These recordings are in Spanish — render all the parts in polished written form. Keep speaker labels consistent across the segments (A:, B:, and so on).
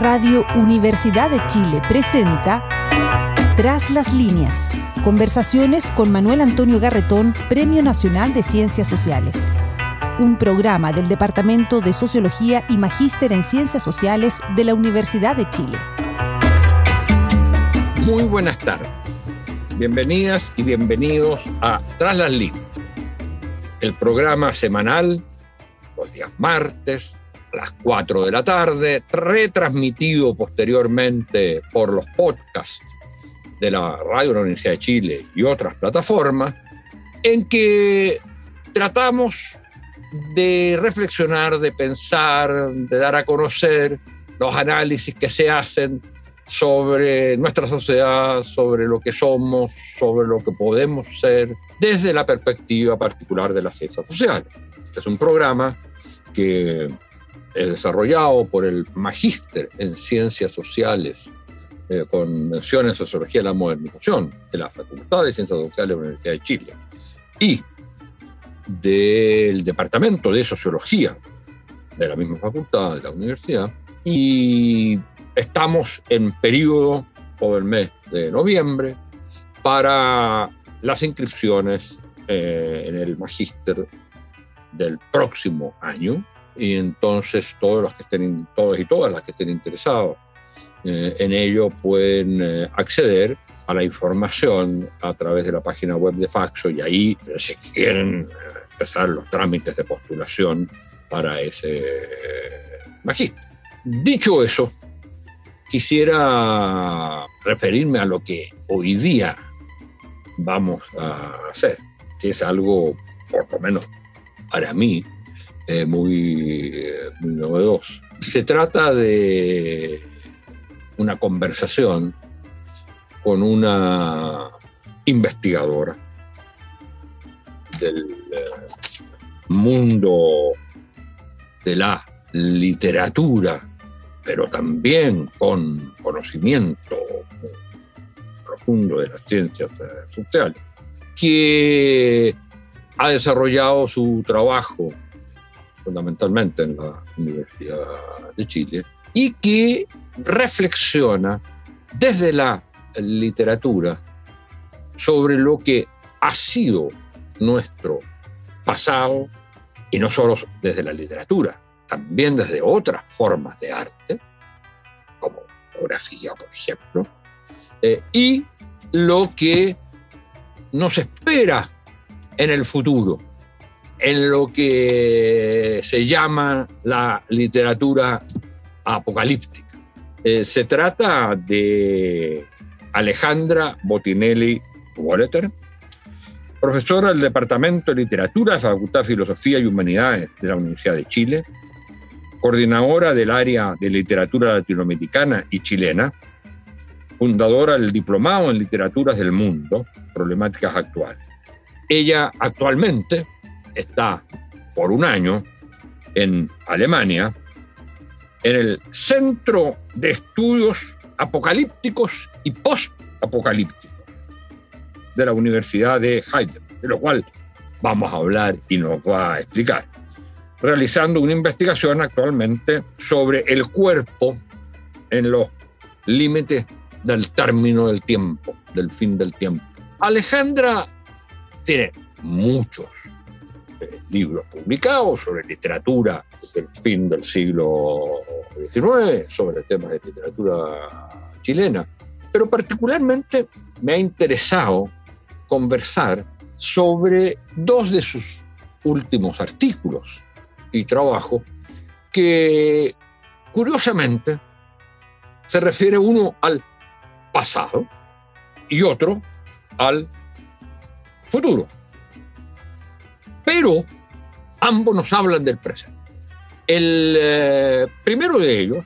A: Radio Universidad de Chile presenta Tras las líneas, conversaciones con Manuel Antonio Garretón, Premio Nacional de Ciencias Sociales. Un programa del Departamento de Sociología y Magíster en Ciencias Sociales de la Universidad de Chile.
B: Muy buenas tardes. Bienvenidas y bienvenidos a Tras las líneas, el programa semanal, los días martes, a las 4 de la tarde, retransmitido posteriormente por los podcasts de la Radio de la Universidad de Chile y otras plataformas, en que tratamos de reflexionar, de pensar, de dar a conocer los análisis que se hacen sobre nuestra sociedad, sobre lo que somos, sobre lo que podemos ser, desde la perspectiva particular de las ciencias sociales. Este es un programa que es desarrollado por el Magíster en Ciencias Sociales, con mención en Sociología de la Modernización, de la Facultad de Ciencias Sociales de la Universidad de Chile, y del Departamento de Sociología de la misma facultad, de la universidad, y estamos en periodo todo el mes de noviembre para las inscripciones en el magíster del próximo año, y entonces todos y todas las que estén interesados en ello pueden acceder a la información a través de la página web de Faxo, y ahí, si quieren empezar los trámites de postulación para ese magíster. Dicho eso, quisiera referirme a lo que hoy día vamos a hacer, que es algo, por lo menos para mí, muy novedoso. Se trata de una conversación con una investigadora del mundo de la literatura, pero también con conocimiento profundo de las ciencias sociales, que ha desarrollado su trabajo fundamentalmente en la Universidad de Chile y que reflexiona desde la literatura sobre lo que ha sido nuestro pasado, y no solo desde la literatura, también desde otras formas de arte, como fotografía, por ejemplo, y lo que nos espera en el futuro, en lo que se llama la literatura apocalíptica. Se trata de Alejandra Botinelli Wolleter, profesora del Departamento de Literatura de la Facultad de Filosofía y Humanidades de la Universidad de Chile, coordinadora del área de literatura latinoamericana y chilena, fundadora del Diplomado en Literaturas del Mundo, Problemáticas Actuales. Ella actualmente está por un año en Alemania, en el Centro de Estudios Apocalípticos y Post-Apocalípticos de la Universidad de Heidelberg, de lo cual vamos a hablar y nos va a explicar, realizando una investigación actualmente sobre el cuerpo en los límites del término del tiempo, del fin del tiempo. Alejandra tiene muchos libros publicados sobre literatura del fin del siglo XIX, sobre temas de literatura chilena, pero particularmente me ha interesado conversar sobre dos de sus últimos artículos y trabajos que, curiosamente, se refiere uno al pasado y otro al futuro. Pero ambos nos hablan del presente. El primero de ellos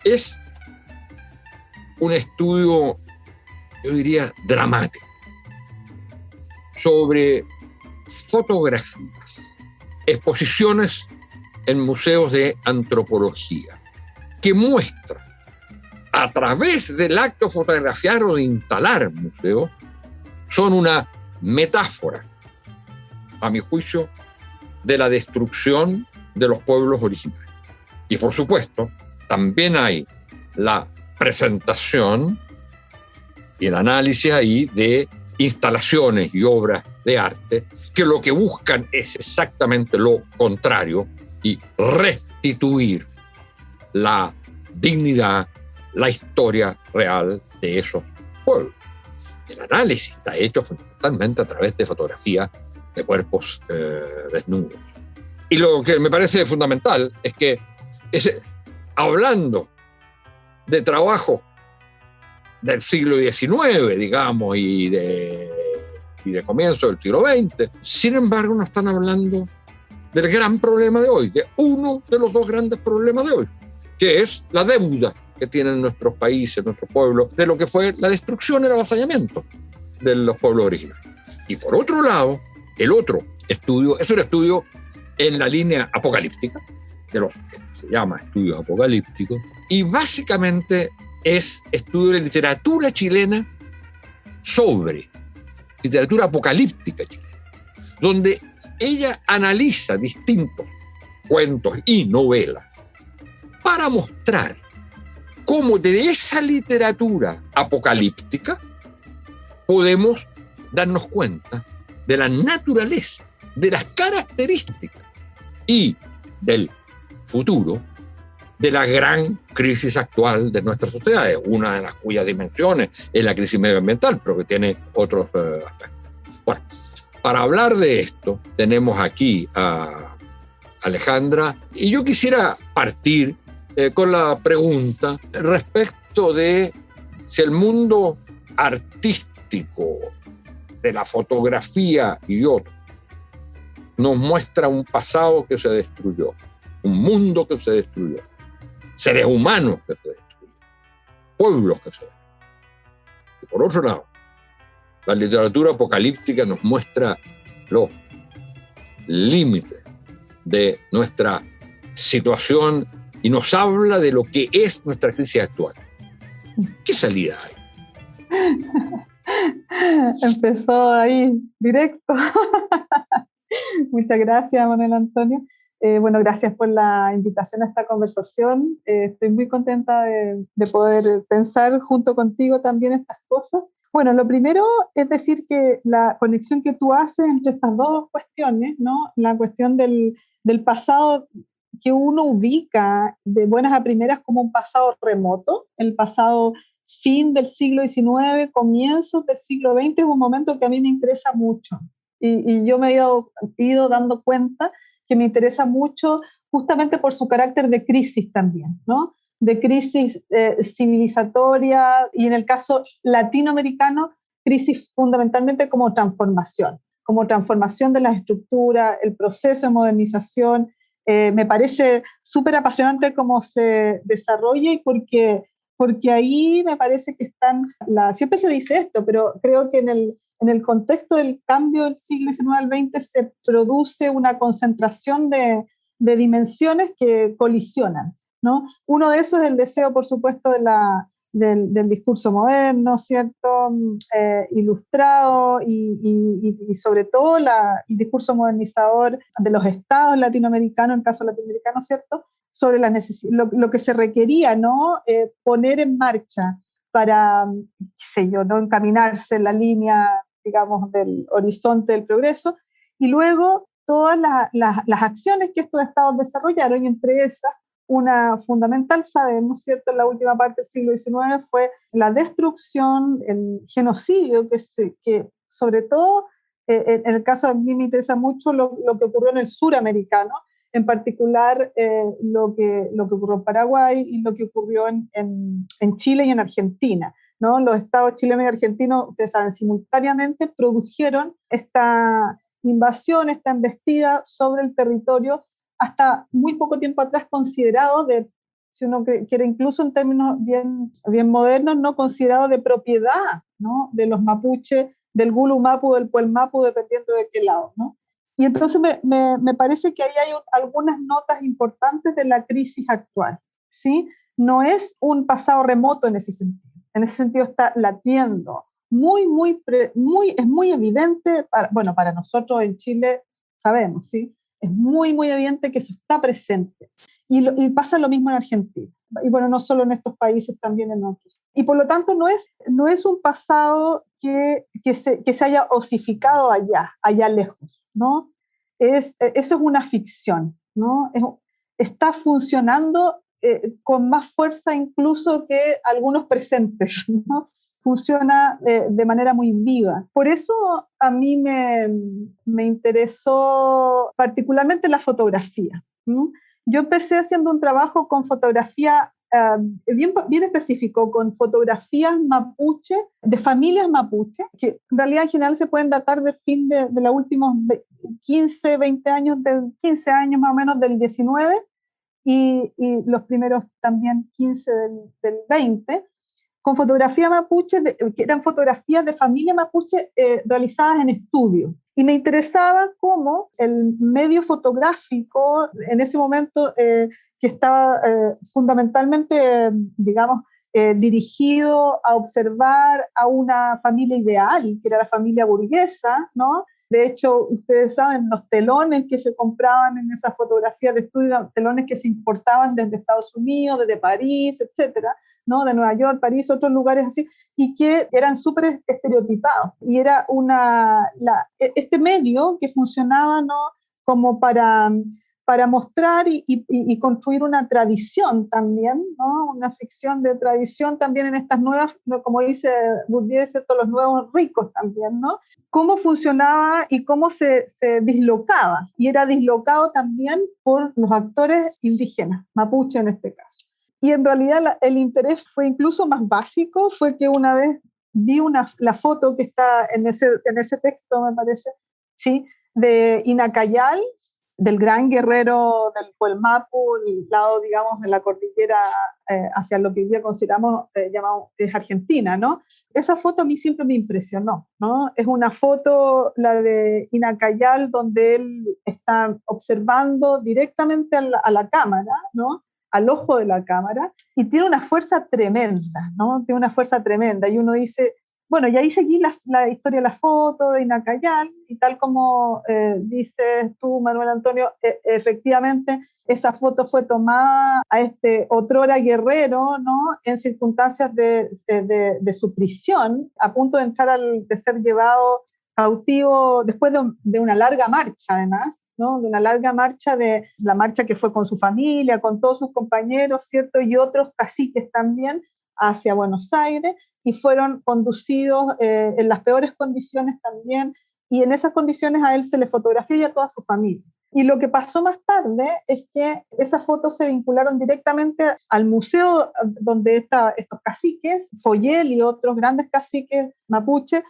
B: es un estudio, yo diría, dramático, sobre fotografías, exposiciones en museos de antropología, que muestran, a través del acto fotografiar o de instalar museos, son una metáfora, a mi juicio, de la destrucción de los pueblos originarios. Y por supuesto, también hay la presentación y el análisis ahí de instalaciones y obras de arte que lo que buscan es exactamente lo contrario y restituir la dignidad, la historia real de esos pueblos. El análisis está hecho fundamentalmente a través de fotografías de cuerpos desnudos. Y lo que me parece fundamental es que hablando de trabajo del siglo XIX, digamos, y de comienzo del siglo XX, sin embargo no están hablando del gran problema de hoy, de uno de los dos grandes problemas de hoy, que es la deuda que tienen nuestros países, nuestros pueblos, de lo que fue la destrucción y el avasallamiento de los pueblos originarios. Y por otro lado, el otro estudio es un estudio en la línea apocalíptica, de lo que se llama estudio apocalíptico, y básicamente es estudio de literatura chilena sobre literatura apocalíptica chilena, donde ella analiza distintos cuentos y novelas para mostrar cómo de esa literatura apocalíptica podemos darnos cuenta de la naturaleza, de las características y del futuro de la gran crisis actual de nuestras sociedades, una de las cuyas dimensiones es la crisis medioambiental, pero que tiene otros aspectos. Bueno, para hablar de esto tenemos aquí a Alejandra, y yo quisiera partir con la pregunta respecto de si el mundo artístico de la fotografía y otros nos muestra un pasado que se destruyó, un mundo que se destruyó, seres humanos que se destruyen, pueblos que se destruyen. Y por otro lado, la literatura apocalíptica nos muestra los límites de nuestra situación y nos habla de lo que es nuestra crisis actual. ¿Qué salida hay?
C: Empezó ahí, directo. Muchas gracias, Manuel Antonio. Bueno, gracias por la invitación a esta conversación. Estoy muy contenta de poder pensar junto contigo también estas cosas. Bueno, lo primero es decir que la conexión que tú haces entre estas dos cuestiones, ¿no? La cuestión del pasado que uno ubica de buenas a primeras como un pasado remoto, el pasado fin del siglo XIX, comienzos del siglo XX, es un momento que a mí me interesa mucho. Y yo me he ido dando cuenta que me interesa mucho justamente por su carácter de crisis también, ¿no? De crisis civilizatoria y en el caso latinoamericano, crisis fundamentalmente como transformación de las estructuras, el proceso de modernización. Me parece súper apasionante cómo se desarrolla y porque ahí me parece que siempre se dice esto, pero creo que en el contexto del cambio del siglo XIX al XX se produce una concentración de dimensiones que colisionan, ¿no? Uno de esos es el deseo, por supuesto, del discurso moderno, ¿cierto? Ilustrado y sobre todo el discurso modernizador de los estados latinoamericanos, en el caso latinoamericano, ¿cierto? Sobre lo que se requería, ¿no? Poner en marcha para, qué sé yo, ¿no? Encaminarse en la línea, digamos, del horizonte del progreso, y luego todas las acciones que estos estados desarrollaron, y entre esas, una fundamental, sabemos, ¿cierto?, en la última parte del siglo XIX fue la destrucción, el genocidio, que sobre todo, en el caso de mí me interesa mucho lo que ocurrió en el suramericano, en particular lo que ocurrió en Paraguay y lo que ocurrió en Chile y en Argentina, ¿no? Los estados chilenos y argentinos, ustedes saben, simultáneamente produjeron esta invasión, esta embestida sobre el territorio hasta muy poco tiempo atrás considerado si uno quiere incluso en términos bien modernos, no considerado de propiedad, ¿no? De los mapuches, del Gulu Mapu, del Puel Mapu, dependiendo de qué lado, ¿no? Y entonces me parece que ahí hay algunas notas importantes de la crisis actual, ¿sí? No es un pasado remoto en ese sentido. En ese sentido está latiendo. Es muy evidente, para nosotros en Chile sabemos, ¿sí? Es muy, muy evidente que eso está presente. Y pasa lo mismo en Argentina. y bueno, no solo en estos países, también en otros. Y por lo tanto no es un pasado que se haya osificado allá lejos, ¿no? Eso es una ficción, ¿no? Está funcionando con más fuerza incluso que algunos presentes, ¿no? Funciona de manera muy viva. Por eso a mí me interesó particularmente la fotografía, ¿no? Yo empecé haciendo un trabajo con fotografía bien específico, con fotografías mapuche, de familias mapuche, que en realidad en general se pueden datar del fin de los últimos 15, 20 años, 15 años más o menos del 19, y los primeros también 15 del 20, con fotografía mapuche, que eran fotografías de familia mapuche realizadas en estudio. Y me interesaba cómo el medio fotográfico, en ese momento, que estaba fundamentalmente, digamos, dirigido a observar a una familia ideal, que era la familia burguesa, ¿no? De hecho, ustedes saben, los telones que se compraban en esas fotografías de estudio eran telones que se importaban desde Estados Unidos, desde París, etcétera, ¿no? De Nueva York, París, otros lugares así, y que eran súper estereotipados. Y era este medio que funcionaba, ¿no? Como para mostrar y construir una tradición también, ¿no? Una ficción de tradición también en estas nuevas, ¿no? Como dice Bourdieu, los nuevos ricos también, ¿no? Cómo funcionaba y cómo se dislocaba. Y era dislocado también por los actores indígenas, mapuche en este caso. Y en realidad el interés fue incluso más básico, fue que una vez vi la foto que está en ese texto, me parece, ¿sí? De Inacayal, del gran guerrero del Puelmapu, el lado, digamos, de la cordillera hacia lo que hoy día consideramos llamado es Argentina, ¿no? Esa foto a mí siempre me impresionó, ¿no? Es una foto, la de Inacayal, donde él está observando directamente a la cámara, ¿no? Al ojo de la cámara, y tiene una fuerza tremenda, ¿no? Tiene una fuerza tremenda, y uno dice, bueno, y ahí seguí la historia de la foto de Inacayal, y tal como dices tú, Manuel Antonio, efectivamente, esa foto fue tomada a este otrora guerrero, ¿no? En circunstancias de su prisión, a punto de ser llevado cautivo después de una larga marcha, además, ¿no? De una larga marcha, de la marcha que fue con su familia, con todos sus compañeros, ¿cierto? Y otros caciques también hacia Buenos Aires, y fueron conducidos en las peores condiciones también, y en esas condiciones a él se le fotografió y a toda su familia. Y lo que pasó más tarde es que esas fotos se vincularon directamente al museo donde estos caciques, Foyel y otros grandes caciques mapuche,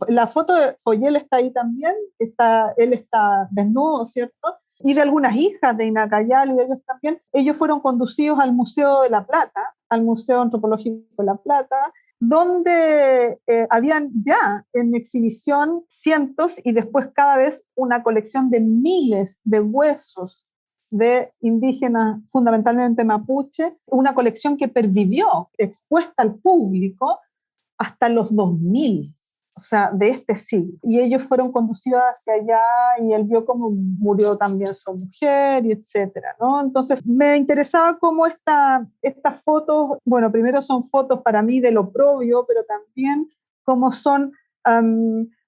C: la foto de Foyel está ahí también, él está desnudo, ¿cierto? Y de algunas hijas de Inacayal y de ellos también, ellos fueron conducidos al Museo de La Plata, al Museo Antropológico de La Plata, donde habían ya en exhibición cientos y después cada vez una colección de miles de huesos de indígenas, fundamentalmente mapuche, una colección que pervivió expuesta al público hasta los 2000, o sea, de este siglo. Y ellos fueron conducidos hacia allá y él vio cómo murió también su mujer, y etcétera, ¿no? Entonces me interesaba cómo estas fotos, bueno, primero son fotos para mí del oprobio, pero también cómo son,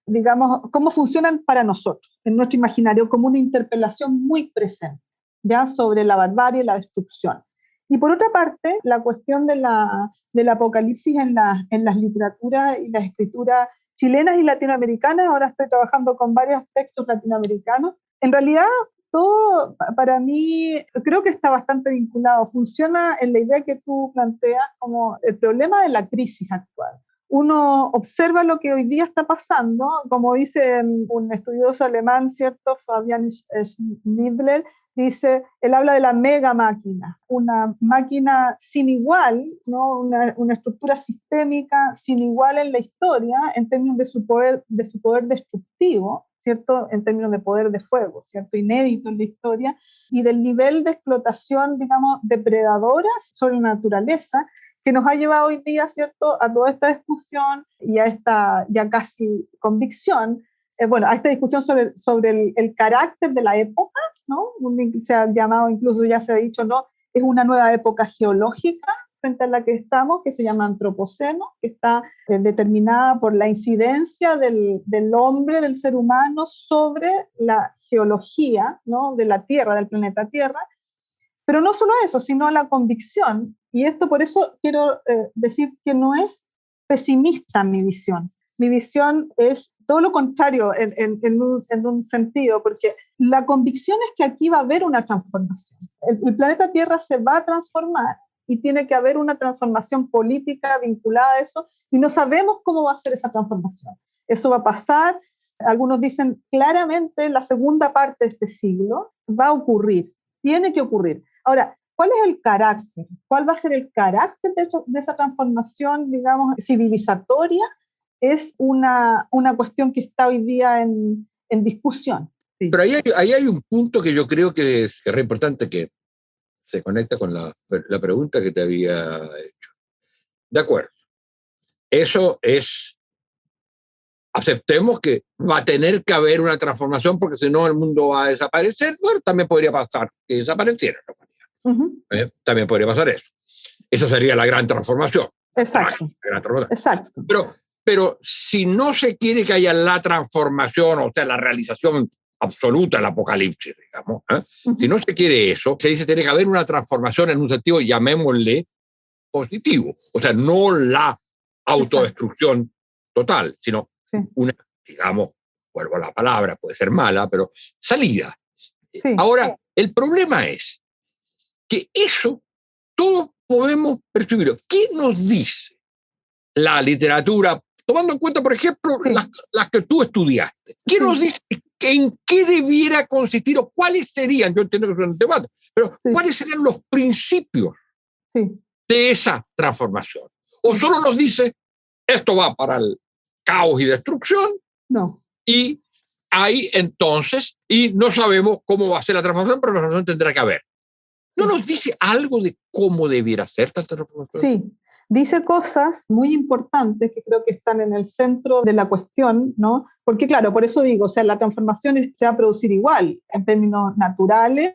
C: digamos, cómo funcionan para nosotros, en nuestro imaginario, como una interpelación muy presente, ya, sobre la barbarie y la destrucción. Y por otra parte, la cuestión del apocalipsis en las literaturas y las escrituras chilenas y latinoamericanas. Ahora estoy trabajando con varios textos latinoamericanos. En realidad, todo para mí creo que está bastante vinculado. Funciona en la idea que tú planteas como el problema de la crisis actual. Uno observa lo que hoy día está pasando, como dice un estudioso alemán, ¿cierto? Fabian Schniedler, dice, él habla de la mega máquina, una máquina sin igual, ¿no? Una estructura sistémica sin igual en la historia en términos de su poder destructivo, ¿cierto? En términos de poder de fuego, ¿cierto? Inédito en la historia, y del nivel de explotación, digamos, depredadora sobre la naturaleza, que nos ha llevado hoy día, ¿cierto?, a toda esta discusión y a esta ya casi convicción, a esta discusión sobre el carácter de la época, ¿no? Se ha llamado, incluso ya se ha dicho, ¿no?, es una nueva época geológica frente a la que estamos, que se llama antropoceno, que está determinada por la incidencia del hombre, del ser humano, sobre la geología, ¿no?, de la Tierra, del planeta Tierra. Pero no solo eso, sino la convicción, y esto por eso quiero decir que no es pesimista mi visión. Mi visión es todo lo contrario en un sentido, porque la convicción es que aquí va a haber una transformación. El planeta Tierra se va a transformar y tiene que haber una transformación política vinculada a eso, y no sabemos cómo va a ser esa transformación. Eso va a pasar, algunos dicen claramente, en la segunda parte de este siglo va a ocurrir, tiene que ocurrir. Ahora, ¿cuál es el carácter? ¿Cuál va a ser el carácter de esa transformación, digamos, civilizatoria? Es una cuestión que está hoy día en discusión.
B: Sí. Pero ahí hay un punto que yo creo que es re importante, que se conecta con la pregunta que te había hecho. De acuerdo. Eso es, aceptemos que va a tener que haber una transformación, porque si no el mundo va a desaparecer. Bueno, también podría pasar que desapareciera. También podría pasar eso. Esa sería la gran transformación.
C: Exacto. Exacto.
B: Pero si no se quiere que haya la transformación, o sea, la realización absoluta del apocalipsis, digamos, si no se quiere eso, se dice que tiene que haber una transformación en un sentido, llamémosle, positivo. O sea, no la autodestrucción total, sino una, digamos, vuelvo a la palabra, puede ser mala, pero salida. Ahora, el problema es que eso todos podemos percibirlo. ¿Qué nos dice la literatura, tomando en cuenta, por ejemplo, las que tú estudiaste? ¿Qué nos dice en qué debiera consistir, o cuáles serían, yo entiendo que es un debate, pero cuáles serían los principios de esa transformación? ¿O solo nos dice, esto va para el caos y destrucción?
C: No.
B: Y ahí entonces, y no sabemos cómo va a ser la transformación, pero la transformación tendrá que haber. ¿No nos dice algo de cómo debiera ser esta transformación?
C: Sí, dice cosas muy importantes que creo que están en el centro de la cuestión, ¿no? Porque claro, por eso digo, o sea, la transformación se va a producir igual en términos naturales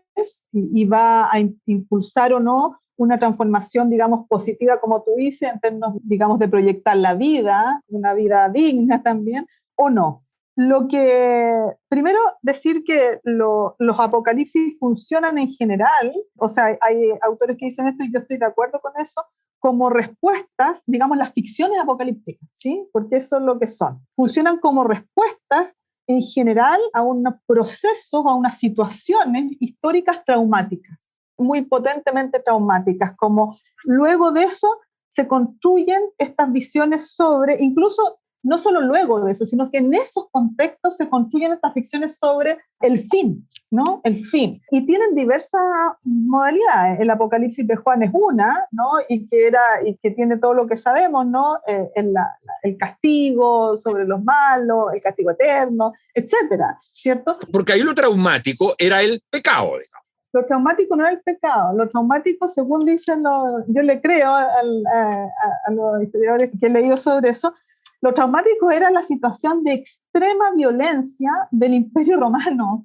C: y va a impulsar o no una transformación, digamos, positiva, como tú dices, en términos, digamos, de proyectar la vida, una vida digna también, o no. Lo que, primero, decir que los apocalipsis funcionan en general, o sea, hay autores que dicen esto y yo estoy de acuerdo con eso, como respuestas, digamos, las ficciones apocalípticas, ¿sí? Porque eso es lo que son. Funcionan como respuestas en general a unos procesos, a unas situaciones históricas traumáticas, muy potentemente traumáticas, como luego de eso se construyen estas visiones sobre, incluso no solo luego de eso, sino que en esos contextos se construyen estas ficciones sobre el fin, ¿no? El fin. Y tienen diversas modalidades. El Apocalipsis de Juan es una, ¿no? Y que tiene todo lo que sabemos, ¿no? El castigo sobre los malos, el castigo eterno, etcétera, ¿cierto?
B: Porque ahí lo traumático era el pecado, digamos.
C: Lo traumático no era el pecado. Lo traumático, según dicen, yo le creo a los historiadores que he leído sobre eso, lo traumático era la situación de extrema violencia del Imperio Romano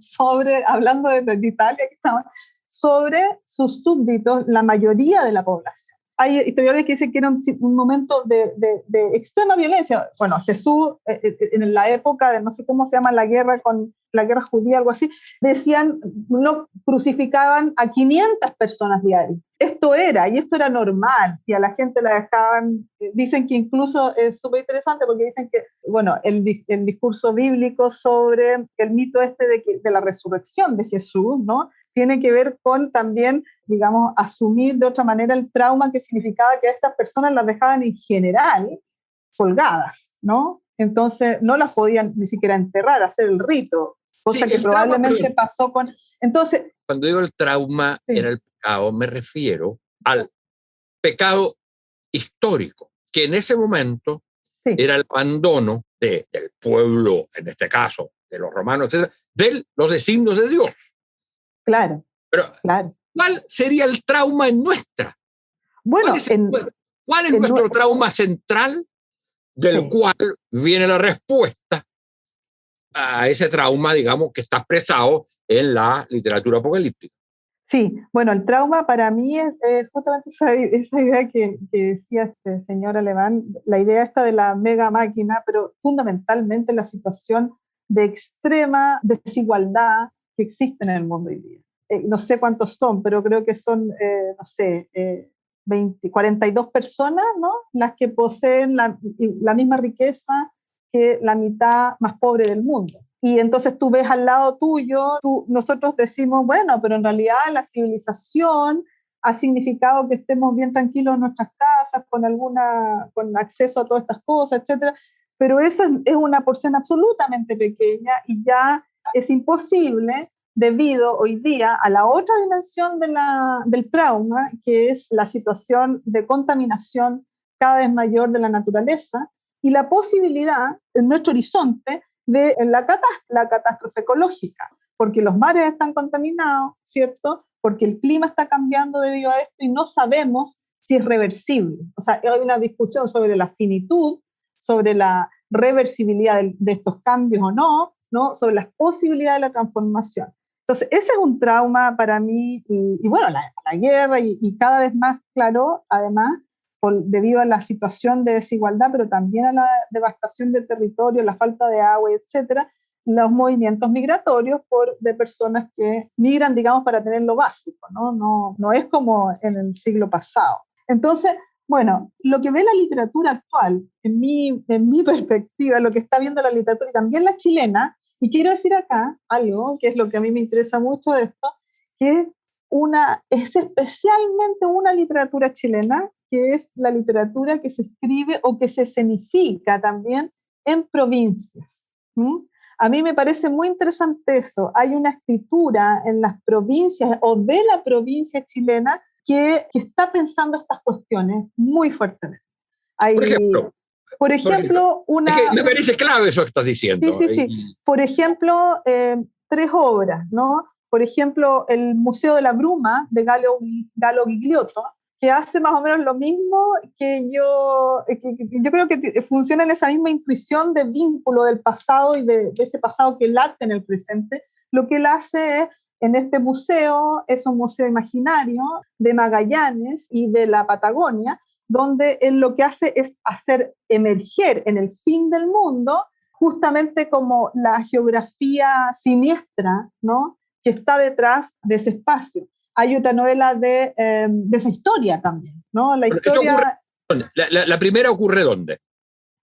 C: hablando de Italia, sobre sus súbditos, la mayoría de la población. Hay historiadores que dicen que era un momento de extrema violencia. Bueno, Jesús, en la época de, no sé cómo se llama, la guerra judía, algo así, decían, no crucificaban a 500 personas diarias. Esto era normal, y a la gente la dejaban, dicen que incluso es súper interesante porque dicen que, bueno, el discurso bíblico sobre el mito de la resurrección de Jesús, ¿no? Tiene que ver con también, digamos, asumir de otra manera el trauma que significaba que a estas personas las dejaban en general colgadas, ¿no? Entonces no las podían ni siquiera enterrar, hacer el rito, cosa que probablemente pasó con... Entonces,
B: cuando digo el trauma era el pecado, me refiero al pecado histórico, que en ese momento era el abandono del pueblo, en este caso, de los romanos, etcétera, de los designios de Dios.
C: Claro.
B: Pero, ¿cuál sería el trauma en nuestra?
C: Bueno,
B: ¿Cuál es nuestro trauma central del cual viene la respuesta a ese trauma, digamos, que está expresado en la literatura apocalíptica?
C: Sí, bueno, el trauma para mí es justamente esa idea que decía este señor alemán, la idea esta de la mega máquina, pero fundamentalmente la situación de extrema desigualdad que existe en el mundo hoy día. No sé cuántos son, pero creo que son, no sé, 42 personas, ¿no? Las que poseen la misma riqueza que la mitad más pobre del mundo. Y entonces tú ves al lado tuyo, nosotros decimos, bueno, pero en realidad la civilización ha significado que estemos bien tranquilos en nuestras casas, con acceso a todas estas cosas, etcétera. Pero eso es una porción absolutamente pequeña y ya es imposible debido hoy día a la otra dimensión del trauma, que es la situación de contaminación cada vez mayor de la naturaleza y la posibilidad en nuestro horizonte de la catástrofe ecológica, porque los mares están contaminados, ¿cierto? Porque el clima está cambiando debido a esto y no sabemos si es reversible. O sea, hay una discusión sobre la finitud, sobre la reversibilidad de estos cambios o no, ¿no? Sobre las posibilidades de la transformación. Entonces, ese es un trauma para mí, y bueno, la guerra y cada vez más, claro, además, debido a la situación de desigualdad, pero también a la devastación del territorio, la falta de agua, etcétera, los movimientos migratorios de personas que migran, digamos, para tener lo básico, ¿no? No es como en el siglo pasado. Entonces, bueno, lo que ve la literatura actual, en mi perspectiva, lo que está viendo la literatura y también la chilena, y quiero decir acá algo, que es lo que a mí me interesa mucho de esto, que es especialmente una literatura chilena, que es la literatura que se escribe o que se escenifica también en provincias. ¿Mm? A mí me parece muy interesante eso. Hay una escritura en las provincias o de la provincia chilena que está pensando estas cuestiones muy fuertemente. Por ejemplo,
B: es que me parece clave eso que estás diciendo.
C: Sí. Por ejemplo, 3 obras, ¿no? Por ejemplo, el Museo de la Bruma de Galo Gigliotto, que hace más o menos lo mismo que yo creo que funciona en esa misma intuición de vínculo del pasado y de ese pasado que late en el presente. Lo que él hace es, en este museo, es un museo imaginario de Magallanes y de la Patagonia, donde él lo que hace es hacer emerger en el fin del mundo justamente como la geografía siniestra, ¿no?, que está detrás de ese espacio. Hay otra novela de esa historia también, ¿no? La historia...
B: ¿La primera ocurre dónde?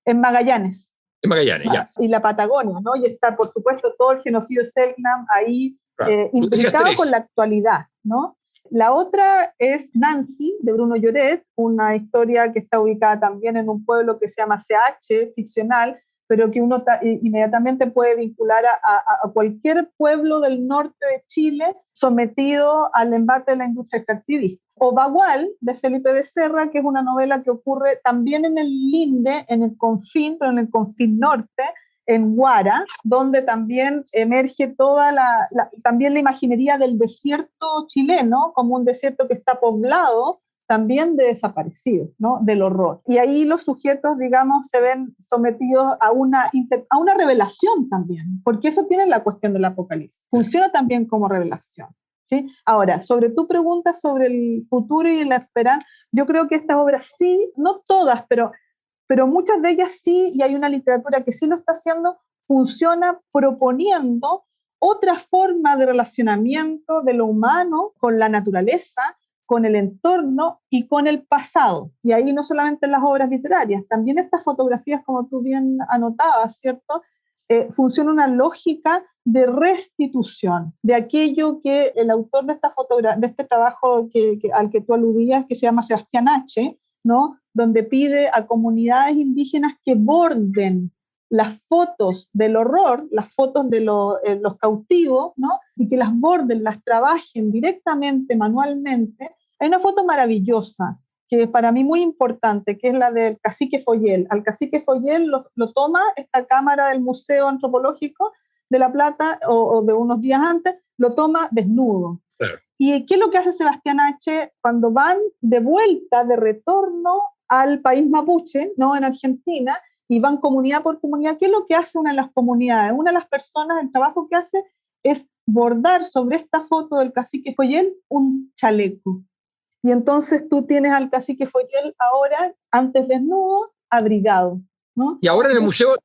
C: En Magallanes.
B: En Magallanes, ya.
C: Y la Patagonia, ¿no? Y está, por supuesto, todo el genocidio Selknam ahí, claro, implicado con la actualidad, ¿no? La otra es Nancy, de Bruno Lloret, una historia que está ubicada también en un pueblo que se llama CH, ficcional, pero que uno inmediatamente puede vincular a cualquier pueblo del norte de Chile sometido al embate de la industria extractivista. O Bagual, de Felipe Becerra, que es una novela que ocurre también en el Linde, en el confín, pero en el confín norte, en Huara, donde también emerge toda también la imaginería del desierto chileno, como un desierto que está poblado también de desaparecidos, ¿no?, del horror. Y ahí los sujetos, digamos, se ven sometidos a una revelación también, porque eso tiene la cuestión del apocalipsis. Funciona también como revelación, ¿sí? Ahora, sobre tu pregunta sobre el futuro y la esperanza, yo creo que estas obras sí, no todas, pero muchas de ellas sí, y hay una literatura que sí lo está haciendo, funciona proponiendo otra forma de relacionamiento de lo humano con la naturaleza, con el entorno y con el pasado. Y ahí no solamente en las obras literarias, también estas fotografías, como tú bien anotabas, ¿cierto? Funciona una lógica de restitución de aquello que el autor de este trabajo al que tú aludías, que se llama Sebastián H., ¿no?, donde pide a comunidades indígenas que borden las fotos del horror, las fotos de los cautivos, ¿no?, y que las borden, las trabajen directamente, manualmente. Hay una foto maravillosa, que es para mí muy importante, que es la del cacique Foyel. Al cacique Foyel lo toma esta cámara del Museo Antropológico de La Plata, o de unos días antes, lo toma desnudo. Claro. ¿Y qué es lo que hace Sebastián H. cuando van de vuelta, de retorno al país mapuche, ¿no?, en Argentina, y van comunidad por comunidad? ¿Qué es lo que hace una de las comunidades? Una de las personas, el trabajo que hace es bordar sobre esta foto del cacique Foyel un chaleco. Y entonces tú tienes al cacique Foyel ahora, antes desnudo, abrigado, ¿no?
B: Y ahora en el museo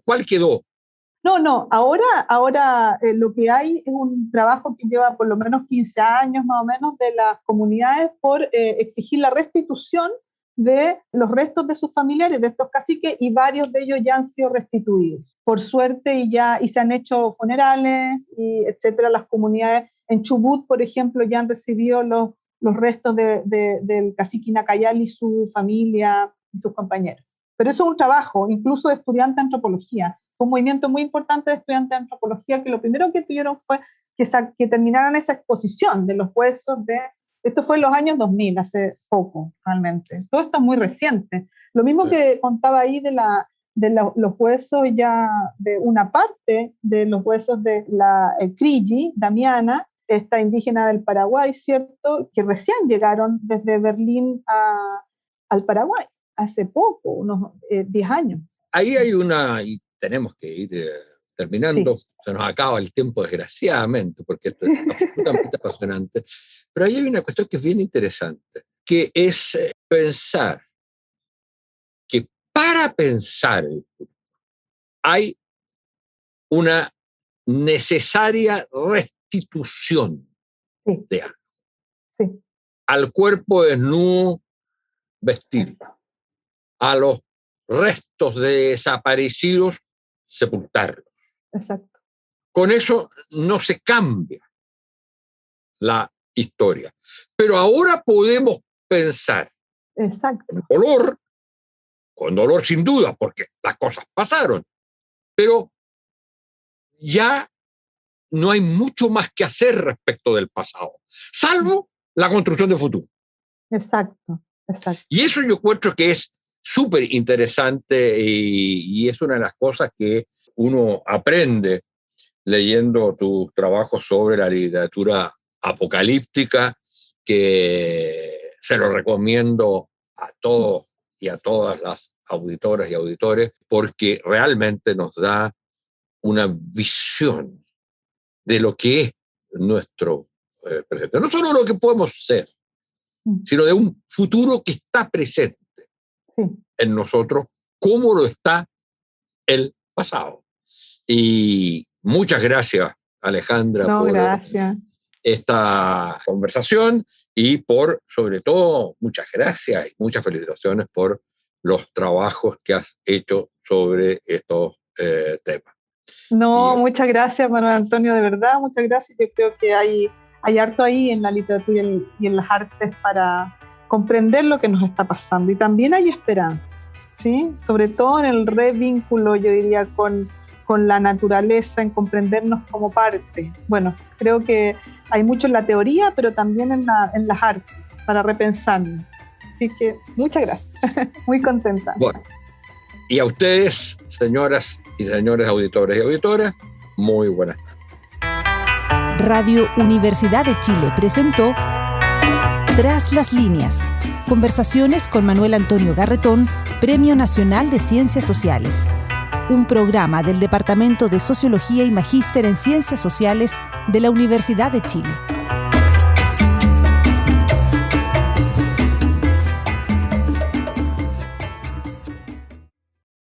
B: ¿cuál quedó?
C: No, ahora lo que hay es un trabajo que lleva por lo menos 15 años más o menos de las comunidades por exigir la restitución de los restos de sus familiares, de estos caciques, y varios de ellos ya han sido restituidos. Por suerte, y se han hecho funerales, y etcétera. Las comunidades en Chubut, por ejemplo, ya han recibido los restos del cacique Nacayal y su familia y sus compañeros. Pero eso es un trabajo, incluso de estudiante de antropología. Fue un movimiento muy importante de estudiantes de antropología que lo primero que pidieron fue que terminaran esa exposición de los huesos esto fue en los años 2000, hace poco, realmente. Todo esto es muy reciente. Lo mismo que contaba ahí de los huesos ya, de una parte de los huesos de la Crigi, Damiana, esta indígena del Paraguay, ¿cierto? Que recién llegaron desde Berlín al Paraguay, hace poco, unos 10 años.
B: Ahí hay y tenemos que ir terminando, sí. Se nos acaba el tiempo desgraciadamente, porque esto es absolutamente apasionante, pero ahí hay una cuestión que es bien interesante, que es pensar que para pensar el futuro hay una necesaria restitución de algo.
C: Sí.
B: Al cuerpo desnudo vestir, a los restos de desaparecidos sepultarlos.
C: Exacto.
B: Con eso no se cambia la historia. Pero ahora podemos pensar con dolor sin duda, porque las cosas pasaron, pero ya no hay mucho más que hacer respecto del pasado, salvo la construcción del futuro.
C: Exacto.
B: Y eso yo encuentro que es súper interesante y es una de las cosas que uno aprende leyendo tus trabajos sobre la literatura apocalíptica, que se lo recomiendo a todos y a todas las auditoras y auditores, porque realmente nos da una visión de lo que es nuestro presente. No solo lo que podemos ser, sino de un futuro que está presente en nosotros, como lo está el pasado. Y muchas gracias, Alejandra, por esta conversación y sobre todo, muchas gracias y muchas felicitaciones por los trabajos que has hecho sobre estos temas.
C: Muchas gracias, Manuel Antonio, de verdad, muchas gracias. Yo creo que hay harto ahí en la literatura y en las artes para comprender lo que nos está pasando. Y también hay esperanza, ¿sí? Sobre todo en el revínculo, yo diría, con la naturaleza, en comprendernos como parte. Bueno, creo que hay mucho en la teoría, pero también en las artes, para repensarnos. Así que muchas gracias, muy contenta.
B: Bueno, y a ustedes, señoras y señores auditores y auditoras, muy buenas tardes.
A: Radio Universidad de Chile presentó Tras las líneas. Conversaciones con Manuel Antonio Garretón, Premio Nacional de Ciencias Sociales. Un programa del Departamento de Sociología y Magíster en Ciencias Sociales de la Universidad de Chile.